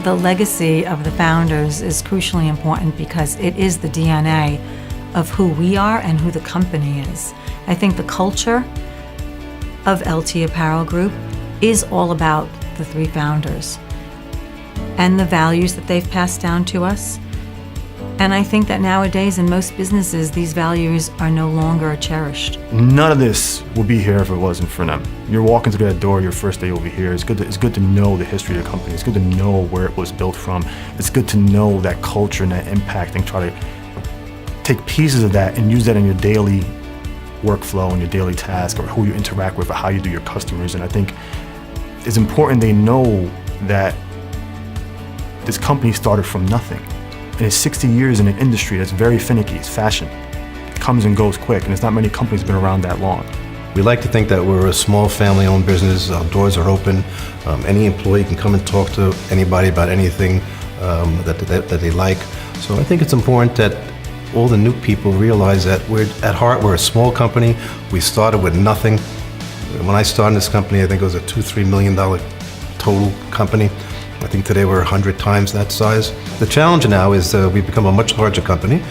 The legacy of the founders is crucially important because it is the DNA of who we are and who the company is. I think the culture of LT Apparel Group is all about the three founders and the values that they've passed down to us. And I think that nowadays in most businesses, these values are no longer cherished. None of this would be here if it wasn't for them. You're walking through that door your first day over here. It's good to know the history of the company. It's good to know where it was built from. It's good to know that culture and that impact and try to take pieces of that and use that in your daily workflow and your daily task or who you interact with or how you do your customers. And I think it's important they know that this company started from nothing. And it's 60 years in an industry that's very finicky. It's fashion. It comes and goes quick, and there's not many companies been around that long. We like to think that we're a small family-owned business. Our doors are open. Any employee can come and talk to anybody about anything that they like. So I think it's important that all the new people realize that at heart, we're a small company. We started with nothing. When I started this company, I think it was a $2-3 million total company. I think today we're 100 times that size. The challenge now is we've become a much larger company,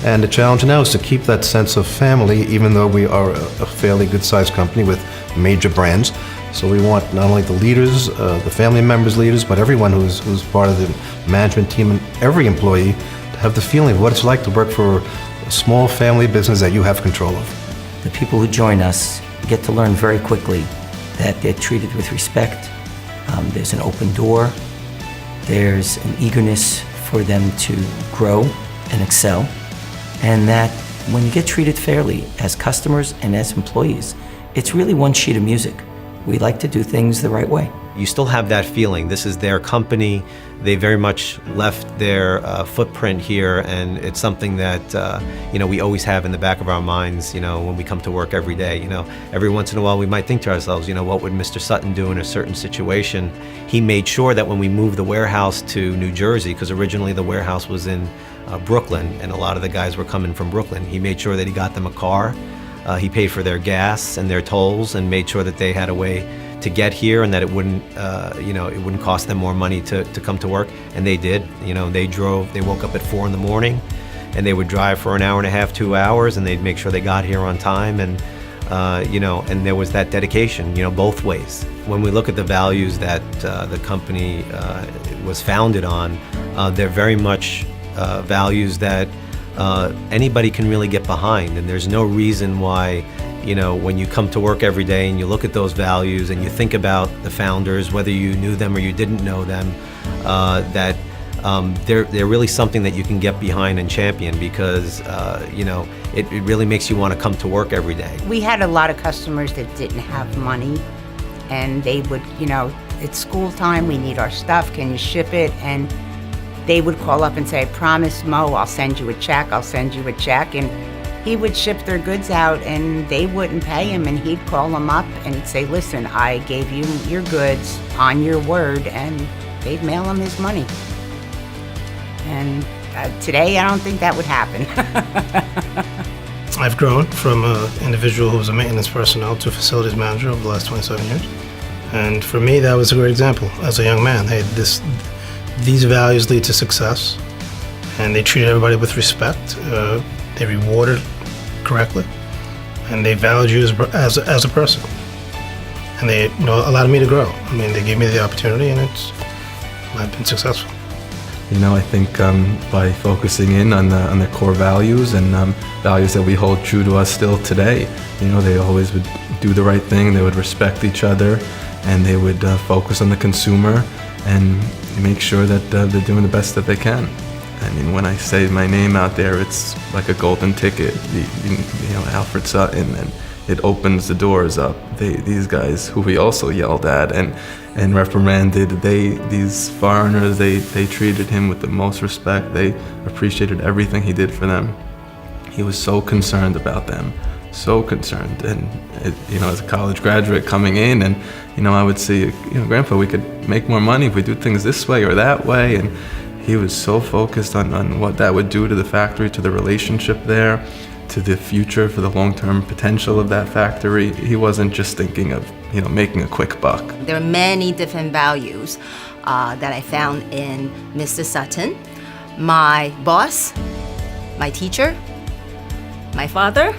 and the challenge now is to keep that sense of family, even though we are a fairly good-sized company with major brands. So we want not only the leaders, the family members leaders, but everyone who's part of the management team and every employee to have the feeling of what it's like to work for a small family business that you have control of. The people who join us get to learn very quickly that they're treated with respect. There's an open door. There's an eagerness for them to grow and excel, and that when you get treated fairly as customers and as employees, it's really one sheet of music. We like to do things the right way. You still have that feeling. This is their company. They very much left their footprint here, and it's something that we always have in the back of our minds. When we come to work every day. Every once in a while we might think to ourselves, what would Mr. Sutton do in a certain situation? He made sure that when we moved the warehouse to New Jersey, because originally the warehouse was in Brooklyn, and a lot of the guys were coming from Brooklyn, he made sure that he got them a car. He paid for their gas and their tolls, and made sure that they had a way to get here, and that it wouldn't, it wouldn't cost them more money to come to work. And they did. They woke up at 4 in the morning, and they would drive for an hour and a half, 2 hours, and they'd make sure they got here on time. And and there was that dedication, both ways. When we look at the values that the company was founded on, they're very much values that anybody can really get behind, and there's no reason why. When you come to work every day and you look at those values and you think about the founders, whether you knew them or you didn't know them, that they're really something that you can get behind and champion, because it really makes you want to come to work every day. We had a lot of customers that didn't have money, and they would, it's school time, we need our stuff, can you ship it? And they would call up and say, I promise, Mo, I'll send you a check, and he would ship their goods out, and they wouldn't pay him, and he'd call them up and he'd say, listen, I gave you your goods on your word, and they'd mail him his money. And today, I don't think that would happen. I've grown from an individual who was a maintenance personnel to a facilities manager over the last 27 years. And for me, that was a great example as a young man. Hey, these values lead to success, and they treated everybody with respect. They rewarded correctly, and they valued you as a person. And they allowed me to grow. They gave me the opportunity, and I've been successful. I think by focusing in on the core values and values that we hold true to us still today, they always would do the right thing. They would respect each other, and they would focus on the consumer and make sure that they're doing the best that they can. When I say my name out there, it's like a golden ticket. Alfred Sutton, and it opens the doors up. These guys who we also yelled at and reprimanded, these foreigners, they treated him with the most respect. They appreciated everything he did for them. He was so concerned about them, so concerned. And as a college graduate coming in, and I would say, Grandpa, we could make more money if we do things this way or that way. And he was so focused on what that would do to the factory, to the relationship there, to the future, for the long-term potential of that factory. He wasn't just thinking of, making a quick buck. There are many different values that I found in Mr. Sutton, my boss, my teacher, my father,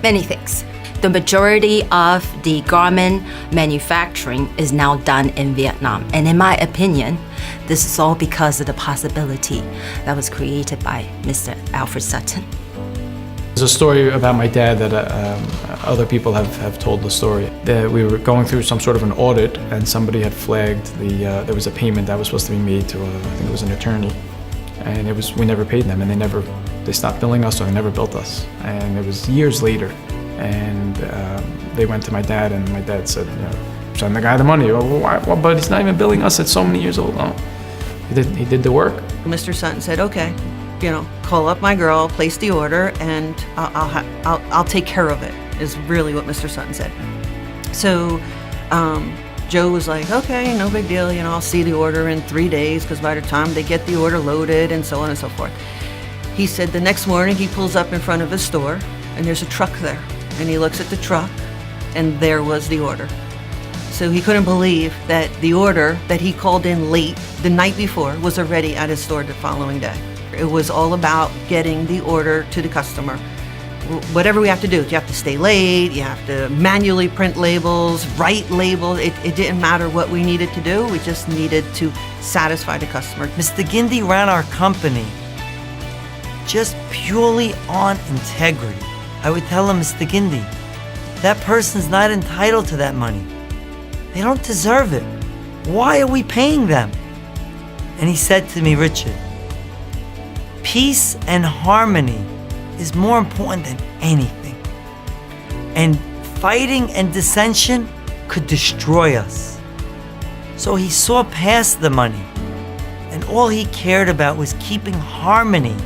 many things. The majority of the garment manufacturing is now done in Vietnam. And in my opinion, this is all because of the possibility that was created by Mr. Alfred Sutton. There's a story about my dad that other people have told the story. That we were going through some sort of an audit and somebody had flagged there was a payment that was supposed to be made to, I think it was an attorney. And we never paid them, and they stopped billing us, so they never billed us. And it was years later. And they went to my dad, and my dad said, send the guy the money. Well, why? Well, but he's not even billing us at so many years old. No, he did the work. Mr. Sutton said, okay, call up my girl, place the order, and I'll take care of it, is really what Mr. Sutton said. So Joe was like, okay, no big deal, I'll see the order in 3 days, because by the time they get the order loaded and so on and so forth. He said the next morning he pulls up in front of his store, and there's a truck there. And he looks at the truck, and there was the order. So he couldn't believe that the order that he called in late the night before was already at his store the following day. It was all about getting the order to the customer. Whatever we have to do, you have to stay late, you have to manually print labels, write labels. It didn't matter what we needed to do, we just needed to satisfy the customer. Mr. Gindy ran our company just purely on integrity. I would tell him, Mr. Gindy, that person's not entitled to that money. They don't deserve it. Why are we paying them? And he said to me, Richard, peace and harmony is more important than anything. And fighting and dissension could destroy us. So he saw past the money, and all he cared about was keeping harmony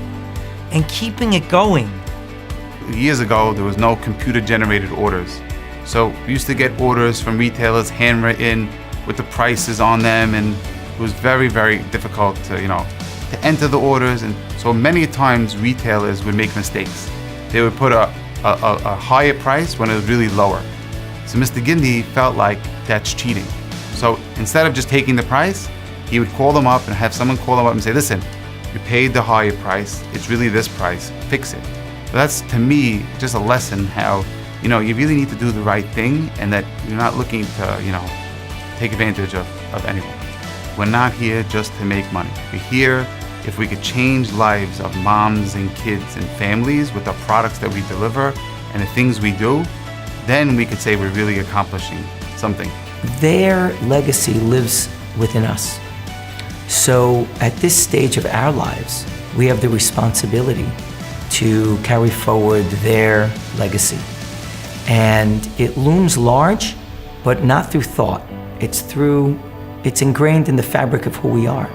and keeping it going. Years ago, there was no computer-generated orders. So we used to get orders from retailers handwritten with the prices on them, and it was very, very difficult to enter the orders. And so many times retailers would make mistakes. They would put a higher price when it was really lower. So Mr. Gindy felt like that's cheating. So instead of just taking the price, he would call them up and have someone call them up and say, listen, you paid the higher price, it's really this price, fix it. So that's, to me, just a lesson how, you really need to do the right thing, and that you're not looking to, take advantage of anyone. We're not here just to make money. We're here if we could change lives of moms and kids and families with the products that we deliver and the things we do, then we could say we're really accomplishing something. Their legacy lives within us. So at this stage of our lives, we have the responsibility to carry forward their legacy. And it looms large, but not through thought. It's ingrained in the fabric of who we are.